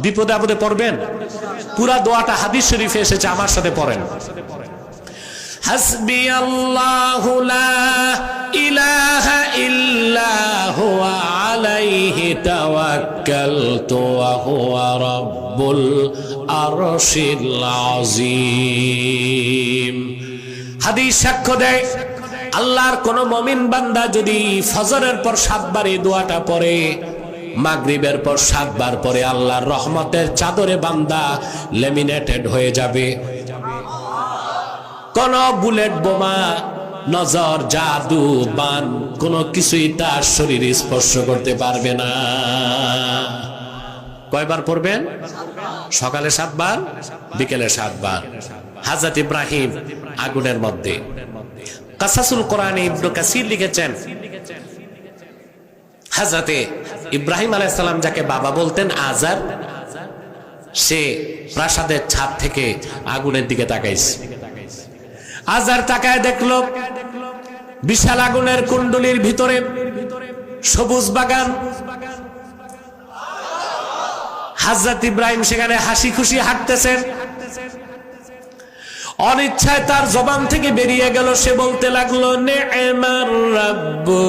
বিপদে আপদে পড়বেন। পুরা দোয়াটা হাদিস শরীফে এসেছে, আমার সাথে পড়েন। হাসবি আল্লাহু লা ইলাহা ইল্লা হুয়া আলাইহি তাওয়াক্কালতু ওয়া হুয়া রাব্বুল আরশিল আযীম। হাদিস সাক্ষ্য দেয়, আল্লাহর কোন মুমিন বান্দা যদি ফজরের পর 7 বার এই দোয়াটা পড়ে, মাগরিবের পর 7 বার পরে, আল্লাহর রহমতের চাদরে বান্দা লেমিনেটেড হয়ে যাবে। কোন বুলেট বোমা, নজর, জাদু, বান কোনো কিছুই তার শরীর স্পর্শ করতে পারবে না। কয়বার পড়বেন? সকালে 7 বার, বিকেলে 7 বার। হযরত ইব্রাহিম আগুনের মধ্যে। কাসাসুল কোরআনে ইবনে কাসির লিখেছেন, হযরত ইব্রাহিম আলাইহিস সালাম যাকে বাবা বলতেন, আজার, সে প্রাসাদের ছাদ থেকে আগুনের দিকে তাকাইছে। আজার তাকায় দেখলো বিশাল আগুনের কুণ্ডলীর ভিতরে সবুজ বাগান। হযরত ইব্রাহিম সেখানে হাসি খুশি হাঁটতেছেন। অনিচ্ছায় তার জবান থেকে বেরিয়ে গেল, সে বলতে লাগলো, নে'মার রাব্বু